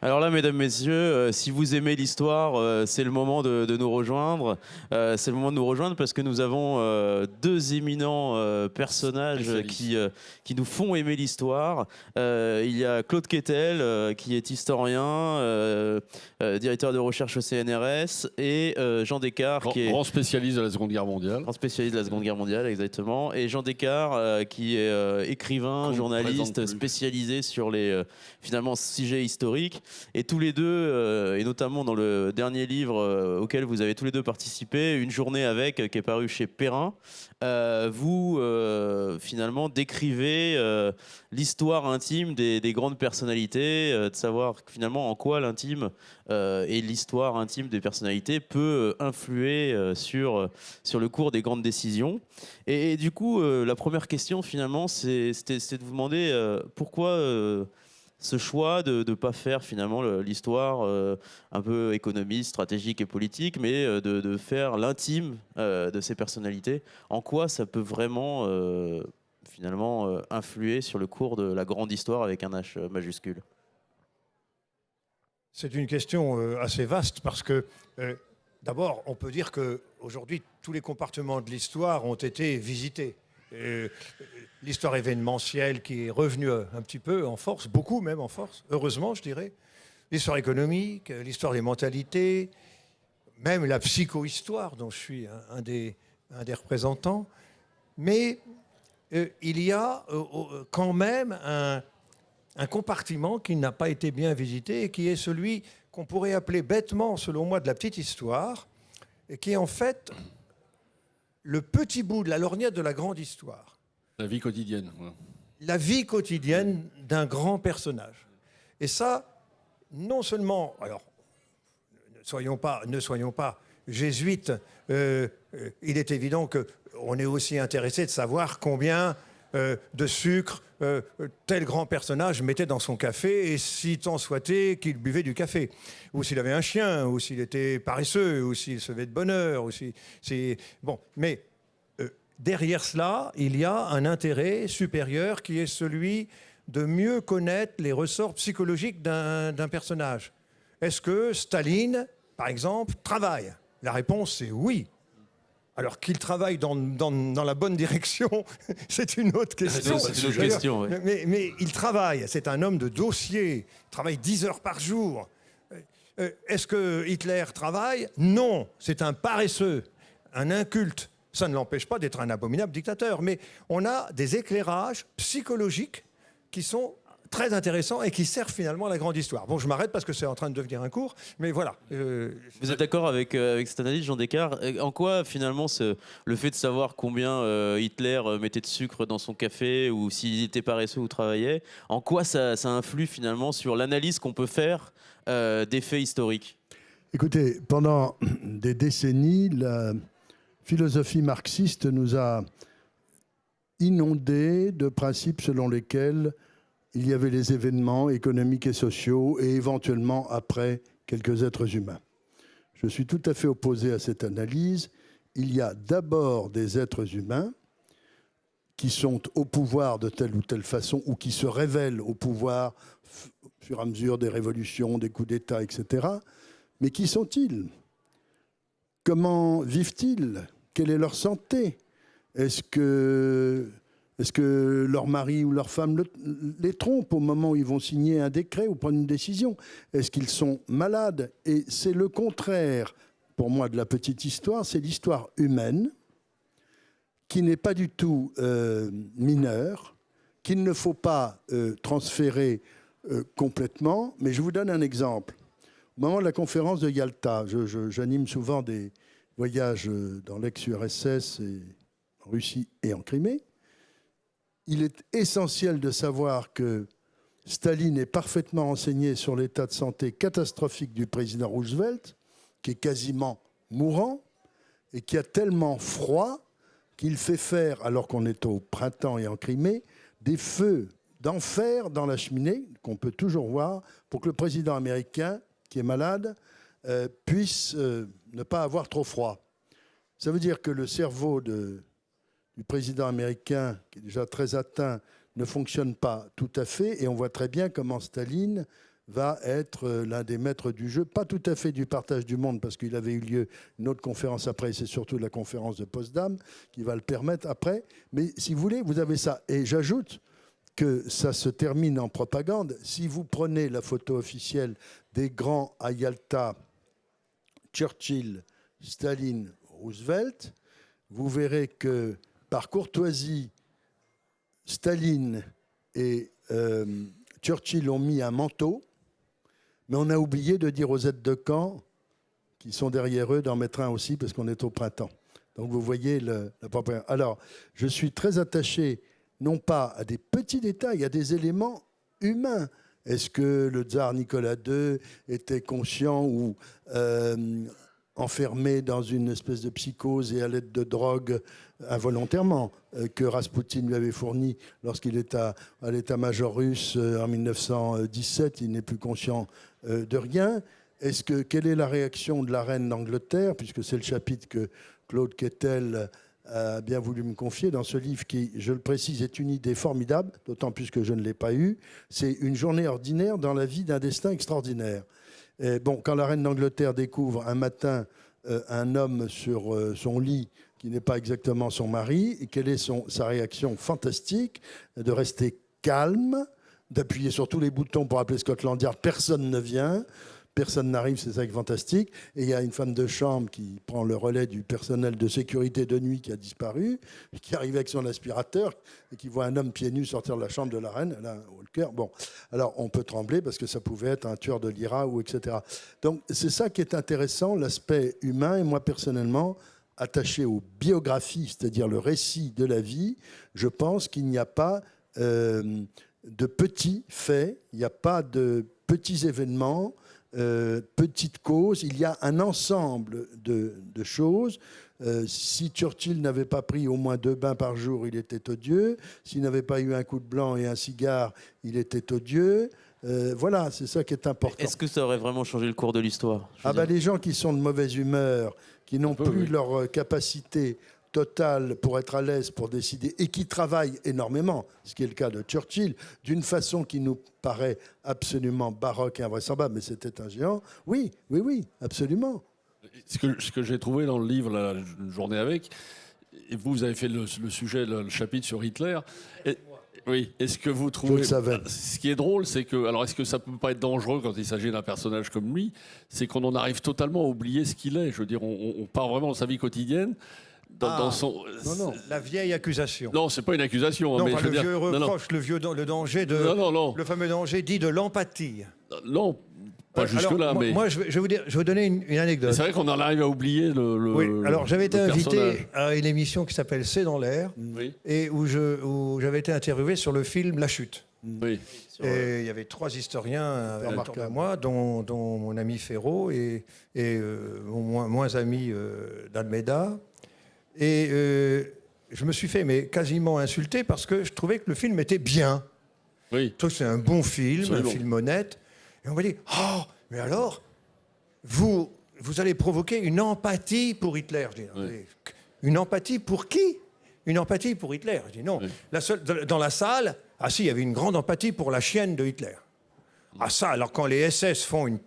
Alors là, mesdames, messieurs, si vous aimez l'histoire, c'est le moment de nous rejoindre. C'est le moment de nous rejoindre parce que nous avons deux éminents personnages qui nous font aimer l'histoire. Il y a Claude Quetel, qui est historien, directeur de recherche au CNRS, et Jean Descartes, qui est grand spécialiste de la Seconde Guerre mondiale. grand spécialiste de la Seconde Guerre mondiale, exactement. Et Jean Descartes, qui est écrivain, journaliste spécialisé sur les finalement sujets historiques. Et tous les deux, et notamment dans le dernier livre auquel vous avez tous les deux participé, Une journée avec, qui est paru chez Perrin, vous finalement décrivez l'histoire intime des grandes personnalités, de savoir finalement en quoi l'intime et l'histoire intime des personnalités peut influer sur le cours des grandes décisions. Et du coup, la première question finalement, c'était de vous demander pourquoi ce choix de ne pas faire finalement l'histoire un peu économique, stratégique et politique, mais de faire l'intime de ces personnalités. En quoi ça peut vraiment finalement influer sur le cours de la grande histoire avec un H majuscule? C'est une question assez vaste parce que, d'abord, on peut dire qu'aujourd'hui, tous les compartiments de l'histoire ont été visités. L'histoire événementielle qui est revenue un petit peu en force, beaucoup même en force, heureusement je dirais. L'histoire économique, l'histoire des mentalités, même la psychohistoire dont je suis un des représentants. Mais il y a quand même un compartiment qui n'a pas été bien visité et qui est celui qu'on pourrait appeler bêtement, selon moi, de la petite histoire, et qui est en fait le petit bout de la lorgnette de la grande histoire. La vie quotidienne. Ouais. La vie quotidienne d'un grand personnage. Et ça, non seulement... Alors, ne soyons pas jésuites. Il est évident qu'on est aussi intéressé de savoir combien de sucre tel grand personnage mettait dans son café et si tant souhaitait qu'il buvait du café. Ou s'il avait un chien, ou s'il était paresseux, ou s'il se levait de bonne heure. Bon, mais derrière cela, il y a un intérêt supérieur qui est celui de mieux connaître les ressorts psychologiques d'un personnage. Est-ce que Staline, par exemple, travaille? La réponse, c'est oui. Alors qu'il travaille dans la bonne direction, c'est une autre question. C'est une autre question, oui. Mais il travaille, c'est un homme de dossier, il travaille 10 heures par jour. Est-ce que Hitler travaille? Non, c'est un paresseux, un inculte. Ça ne l'empêche pas d'être un abominable dictateur, mais on a des éclairages psychologiques qui sont très intéressants et qui servent finalement à la grande histoire. Bon, je m'arrête parce que c'est en train de devenir un cours, mais voilà. Vous êtes d'accord avec cette analyse, Jean Descartes? En quoi, finalement, le fait de savoir combien Hitler mettait de sucre dans son café ou s'il était paresseux ou travaillait, en quoi ça influe finalement sur l'analyse qu'on peut faire des faits historiques? Écoutez, pendant des décennies, la philosophie marxiste nous a inondés de principes selon lesquels il y avait les événements économiques et sociaux et éventuellement, après, quelques êtres humains. Je suis tout à fait opposé à cette analyse. Il y a d'abord des êtres humains qui sont au pouvoir de telle ou telle façon ou qui se révèlent au pouvoir au fur et à mesure des révolutions, des coups d'État, etc. Mais qui sont-ils? Comment vivent-ils? Quelle est leur santé? Est-ce que leur mari ou leur femme les trompe au moment où ils vont signer un décret ou prendre une décision? Est-ce qu'ils sont malades? Et c'est le contraire, pour moi, de la petite histoire. C'est l'histoire humaine qui n'est pas du tout mineure, qu'il ne faut pas transférer complètement. Mais je vous donne un exemple. Au moment de la conférence de Yalta, j'anime souvent des voyages dans l'ex-URSS, en Russie et en Crimée. Il est essentiel de savoir que Staline est parfaitement renseigné sur l'état de santé catastrophique du président Roosevelt, qui est quasiment mourant et qui a tellement froid qu'il fait faire, alors qu'on est au printemps et en Crimée, des feux d'enfer dans la cheminée, qu'on peut toujours voir, pour que le président américain, qui est malade, puisse ne pas avoir trop froid. Ça veut dire que le cerveau du président américain, qui est déjà très atteint, ne fonctionne pas tout à fait. Et on voit très bien comment Staline va être l'un des maîtres du jeu, pas tout à fait du partage du monde, parce qu'il avait eu lieu une autre conférence après, c'est surtout la conférence de Potsdam qui va le permettre après. Mais si vous voulez, vous avez ça. Et j'ajoute que ça se termine en propagande. Si vous prenez la photo officielle des grands à Yalta, Churchill, Staline, Roosevelt, vous verrez que par courtoisie, Staline et Churchill ont mis un manteau, mais on a oublié de dire aux aides de camp qui sont derrière eux d'en mettre un aussi parce qu'on est au printemps. Donc vous voyez la propagande. Alors, je suis très attaché non pas à des petits détails, à des éléments humains. Est-ce que le tsar Nicolas II était conscient ou enfermé dans une espèce de psychose et à l'aide de drogue involontairement que Raspoutine lui avait fourni lorsqu'il est à l'état-major russe en 1917, il n'est plus conscient de rien. Quelle est la réaction de la reine d'Angleterre, puisque c'est le chapitre que Claude Quetel a bien voulu me confier dans ce livre qui, je le précise, est une idée formidable, d'autant plus que je ne l'ai pas eue. C'est une journée ordinaire dans la vie d'un destin extraordinaire. Et bon, quand la reine d'Angleterre découvre un matin un homme sur son lit qui n'est pas exactement son mari, et quelle est sa réaction fantastique de rester calme, d'appuyer sur tous les boutons pour appeler Scotland Yard, personne ne vient, personne n'arrive, c'est ça qui est fantastique. Et il y a une femme de chambre qui prend le relais du personnel de sécurité de nuit qui a disparu, qui arrive avec son aspirateur et qui voit un homme pieds nus sortir de la chambre de la reine. Elle a le cœur. Bon, alors on peut trembler parce que ça pouvait être un tueur de l'IRA ou etc. Donc c'est ça qui est intéressant, l'aspect humain. Et moi personnellement, attaché aux biographies, c'est-à-dire le récit de la vie, je pense qu'il n'y a pas de petits faits, il n'y a pas de petits événements. Petite cause, il y a un ensemble de choses. Si Churchill n'avait pas pris au moins 2 bains par jour, il était odieux. S'il n'avait pas eu un coup de blanc et un cigare, il était odieux. Voilà, c'est ça qui est important. Est-ce que ça aurait vraiment changé le cours de l'histoire ? Les gens qui sont de mauvaise humeur, qui n'ont plus leur capacité totale pour être à l'aise, pour décider, et qui travaillent énormément, ce qui est le cas de Churchill, d'une façon qui nous paraît absolument baroque et invraisemblable, mais c'était un géant. Oui, absolument. Ce que j'ai trouvé dans le livre, la journée avec, et vous avez fait le sujet, le chapitre sur Hitler. Oui, est-ce que vous trouvez... Ce qui est drôle, c'est que... Alors, est-ce que ça peut pas être dangereux quand il s'agit d'un personnage comme lui ? C'est qu'on en arrive totalement à oublier ce qu'il est. Je veux dire, on part vraiment dans sa vie quotidienne. Non, la vieille accusation. Non, c'est pas une accusation. Non, mais le vieux reproche, le danger de... Non. Le fameux danger dit de l'empathie. Non, pas jusque-là. Mais... Moi, je vais vous donner une anecdote. C'est vrai qu'on en arrive à oublier le Oui, alors j'avais été invité personnage. à une émission qui s'appelle C'est dans l'air, et où j'avais été interviewé sur le film La Chute. Oui. Et il y avait 3 historiens autour de moi, dont mon ami Ferraud et mon moins ami d'Almeida. Et je me suis fait quasiment insulter parce que je trouvais que le film était bien. Oui. Je trouve que c'est un bon film, Absolument. un film honnête. Et on m'a dit, mais alors, vous allez provoquer une empathie pour Hitler. Je dis, une empathie pour qui ? Une empathie pour Hitler. Je dis non. Oui. Dans la salle, il y avait une grande empathie pour la chienne de Hitler. Alors quand les SS font une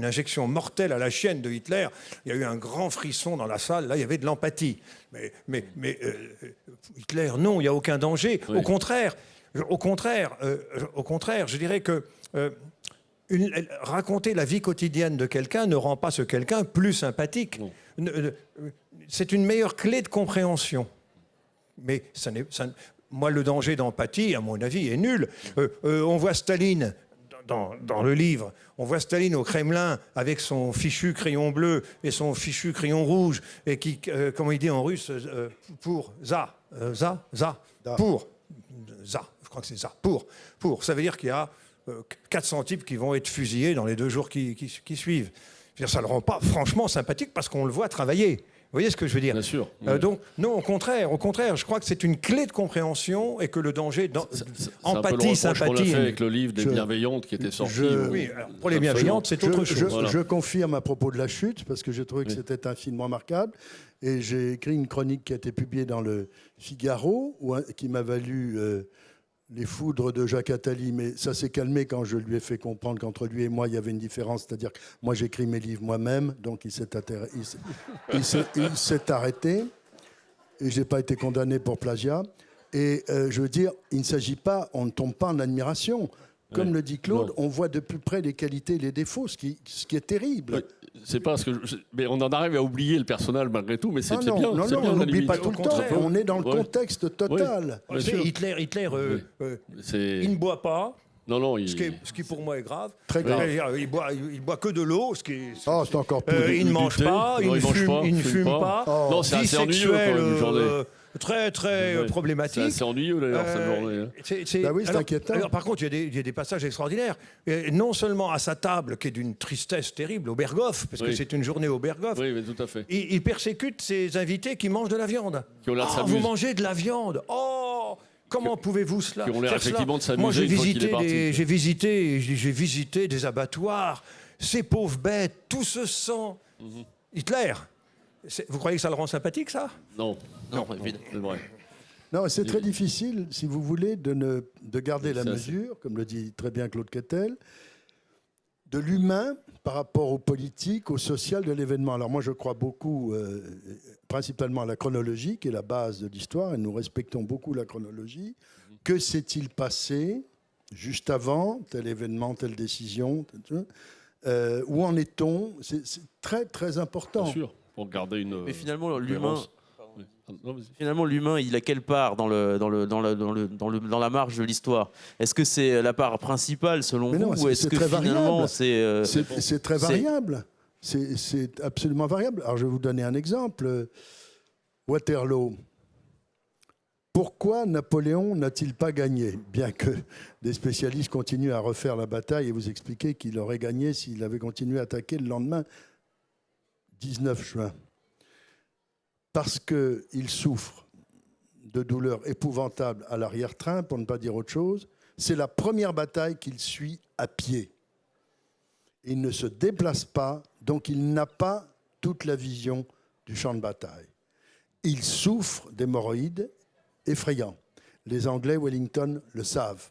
injection mortelle à la chienne de Hitler, il y a eu un grand frisson dans la salle, là il y avait de l'empathie. Mais Hitler, non, il n'y a aucun danger. Oui. Au contraire, je dirais que raconter la vie quotidienne de quelqu'un ne rend pas ce quelqu'un plus sympathique. C'est une meilleure clé de compréhension. Mais moi, le danger d'empathie, à mon avis, est nul. On voit Staline... Dans le livre, on voit Staline au Kremlin avec son fichu crayon bleu et son fichu crayon rouge et qui, comment il dit en russe, pour pour je crois que c'est ça, pour. Ça veut dire qu'il y a 400 types qui vont être fusillés dans les 2 jours qui suivent. Ça ne le rend pas franchement sympathique parce qu'on le voit travailler. Vous voyez ce que je veux dire ? Bien sûr. Donc, non, au contraire, je crois que c'est une clé de compréhension et que le danger empathie, sympathie. C'est un peu le reproche qu'on a fait avec le livre des Bienveillantes qui était sorti. Oui, pour les Bienveillantes, c'est autre chose. Je confirme à propos de La Chute, parce que j'ai trouvé que c'était un film remarquable. Et j'ai écrit une chronique qui a été publiée dans le Figaro, qui m'a valu les foudres de Jacques Attali, mais ça s'est calmé quand je lui ai fait comprendre qu'entre lui et moi, il y avait une différence. C'est-à-dire que moi, j'écris mes livres moi-même, donc il s'est arrêté. Et je n'ai pas été condamné pour plagiat. Et je veux dire, il ne s'agit pas, on ne tombe pas en admiration. Comme le dit Claude, on voit de plus près les qualités et les défauts, ce qui est terrible. C'est pas ce que mais on en arrive à oublier le personnage malgré tout, mais c'est bien. Non, on n'oublie pas tout le temps. Contraire. On est dans le contexte total. Hitler, il ne boit pas. Non, ce qui pour moi est grave. Très grave. Il boit que de l'eau, c'est encore plus. Il ne mange pas, il ne fume pas. Non, c'est assez ennuyeux quand même, une journée. Très problématique. C'est assez ennuyeux d'ailleurs cette journée. C'est inquiétant. Alors, par contre, il y a des passages extraordinaires. Et non seulement à sa table, qui est d'une tristesse terrible, au Berghof, parce que c'est une journée au Berghof. Oui, mais tout à fait. Il persécute ses invités qui mangent de la viande. Qui ont l'air de s'amuser. Vous mangez de la viande. Oh, comment pouvez-vous cela? Qui ont l'air effectivement de s'amuser. Moi, j'ai visité des abattoirs. Ces pauvres bêtes, tout ce sang. Hitler. Vous croyez que ça le rend sympathique, ça? Non, évidemment. C'est vrai. Non, c'est très difficile, si vous voulez, de garder la mesure, comme le dit très bien Claude Quetel, de l'humain par rapport au politique, au social de l'événement. Alors moi, je crois beaucoup, principalement à la chronologie, qui est la base de l'histoire, et nous respectons beaucoup la chronologie. Que s'est-il passé juste avant tel événement, telle décision, où en est-on? C'est très, très important. Bien sûr. Pour garder une. Mais finalement, l'humain, il a quelle part dans la marge de l'histoire? Est-ce que c'est la part principale selon vous, ou est-ce que finalement c'est très variable? C'est absolument variable. Alors je vais vous donner un exemple. Waterloo. Pourquoi Napoléon n'a-t-il pas gagné? Bien que des spécialistes continuent à refaire la bataille et vous expliquer qu'il aurait gagné s'il avait continué à attaquer le lendemain 19 juin. Parce qu'il souffre de douleurs épouvantables à l'arrière-train, pour ne pas dire autre chose. C'est la première bataille qu'il suit à pied. Il ne se déplace pas, donc il n'a pas toute la vision du champ de bataille. Il souffre d'hémorroïdes effrayants. Les Anglais, Wellington, le savent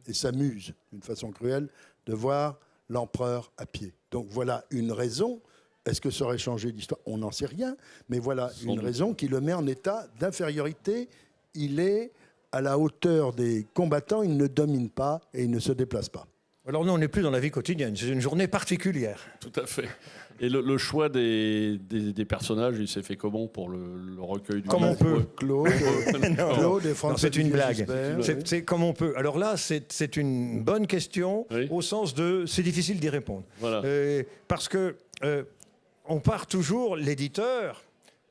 et s'amusent d'une façon cruelle de voir l'empereur à pied. Donc voilà une raison. Est-ce que ça aurait changé l'histoire? On n'en sait rien, mais voilà une raison qui le met en état d'infériorité. Il est à la hauteur des combattants, il ne domine pas et il ne se déplace pas. Alors nous, on n'est plus dans la vie quotidienne, c'est une journée particulière. Tout à fait. Et le choix des personnages, il s'est fait comment pour le recueil du... Comme on peut. Claude et François. C'est une blague. C'est comme on peut. Alors là, c'est une bonne question, au sens de... C'est difficile d'y répondre. Voilà. Parce que... on part toujours, l'éditeur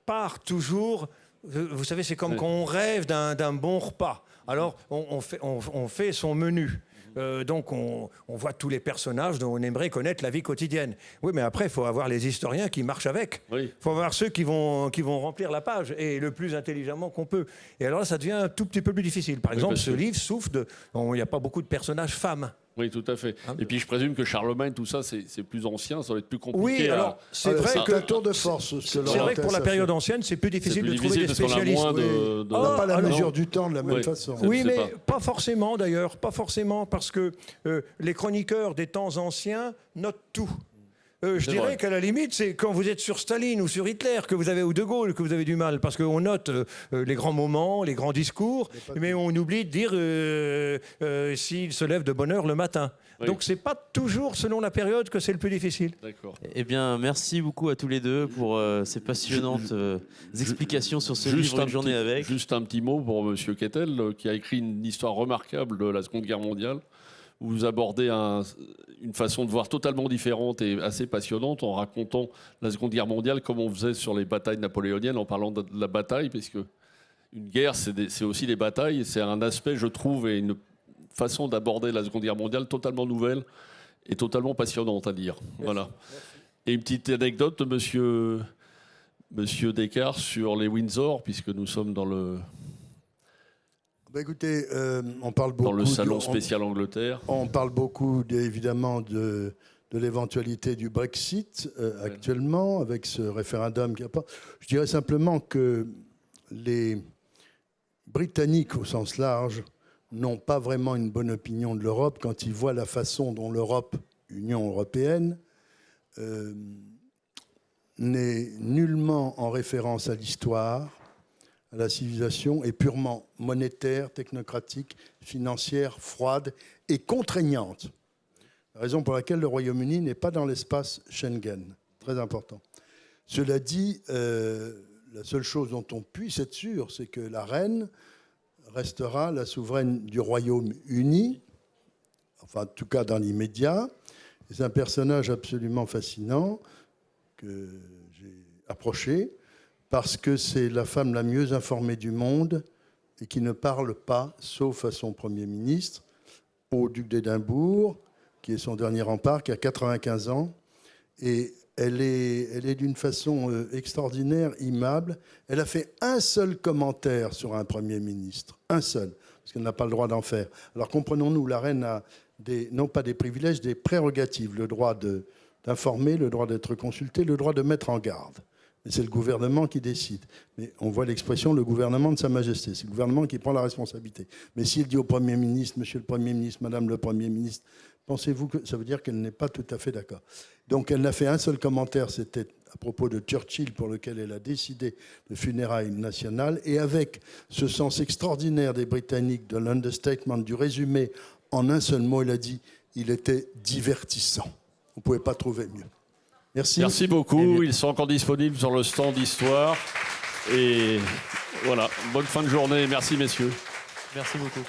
part toujours, vous savez, c'est comme quand on rêve d'un bon repas. Alors, on fait son menu. Donc, on voit tous les personnages dont on aimerait connaître la vie quotidienne. Oui, mais après, il faut avoir les historiens qui marchent avec. Il faut avoir ceux qui vont remplir la page, et le plus intelligemment qu'on peut. Et alors là, ça devient un tout petit peu plus difficile. Par exemple, ce livre souffre de... Il n'y a pas beaucoup de personnages femmes. Oui, tout à fait. Et puis je présume que Charlemagne, tout ça, c'est plus ancien, ça va être plus compliqué. Oui, alors c'est vrai que un tour de force. C'est vrai que pour la période ancienne, c'est plus difficile de trouver des spécialistes. On n'a pas la mesure du temps de la même façon. Oui, mais pas forcément d'ailleurs, pas forcément, parce que les chroniqueurs des temps anciens notent tout. Je dirais qu'à la limite, c'est quand vous êtes sur Staline ou sur Hitler que vous avez, ou De Gaulle, que vous avez du mal, parce qu'on note les grands moments, les grands discours, mais on oublie de dire s'il se lève de bonne heure le matin. Donc c'est pas toujours selon la période que c'est le plus difficile. D'accord. Eh bien, merci beaucoup à tous les deux pour ces passionnantes explications sur ce livre Une journée avec. Juste un petit mot pour Monsieur Quetel, qui a écrit une histoire remarquable de la Seconde Guerre mondiale, où vous abordez une façon de voir totalement différente et assez passionnante en racontant la Seconde Guerre mondiale comme on faisait sur les batailles napoléoniennes, en parlant de la bataille, parce que une guerre, c'est aussi des batailles, et c'est un aspect, je trouve, et une façon d'aborder la Seconde Guerre mondiale totalement nouvelle et totalement passionnante à lire. Voilà. Et une petite anecdote de Monsieur Descartes sur les Windsor, puisque nous sommes dans le... Écoutez, on parle beaucoup... Dans le salon spécial Angleterre. On parle beaucoup, évidemment, de l'éventualité du Brexit actuellement, avec ce référendum qui a pas... Je dirais simplement que les Britanniques, au sens large, n'ont pas vraiment une bonne opinion de l'Europe quand ils voient la façon dont l'Europe, Union européenne, n'est nullement en référence à l'histoire, à la civilisation, est purement monétaire, technocratique, financière, froide et contraignante. La raison pour laquelle le Royaume-Uni n'est pas dans l'espace Schengen. Très important. Cela dit, la seule chose dont on puisse être sûr, c'est que la reine restera la souveraine du Royaume-Uni, enfin en tout cas dans l'immédiat. C'est un personnage absolument fascinant que j'ai approché parce que c'est la femme la mieux informée du monde et qui ne parle pas, sauf à son Premier ministre, au duc d'Édimbourg, qui est son dernier rempart, qui a 95 ans. Et elle est d'une façon extraordinaire, aimable. Elle a fait un seul commentaire sur un Premier ministre, un seul, parce qu'elle n'a pas le droit d'en faire. Alors comprenons-nous, la reine a non pas des privilèges, des prérogatives, le droit d'informer, le droit d'être consultée, le droit de mettre en garde. Mais c'est le gouvernement qui décide. Mais on voit l'expression « le gouvernement de Sa Majesté ». C'est le gouvernement qui prend la responsabilité. Mais s'il dit au Premier ministre, Monsieur le Premier ministre, Madame le Premier ministre, pensez-vous que ça veut dire qu'elle n'est pas tout à fait d'accord? Donc elle n'a fait un seul commentaire, c'était à propos de Churchill, pour lequel elle a décidé de funérailles nationales. Et avec ce sens extraordinaire des Britanniques, de l'understatement, du résumé, en un seul mot, elle a dit « il était divertissant ». Vous ne pouvez pas trouver mieux. Merci. Merci beaucoup. Ils sont encore disponibles sur le stand d'histoire. Et voilà, bonne fin de journée. Merci, messieurs. Merci beaucoup.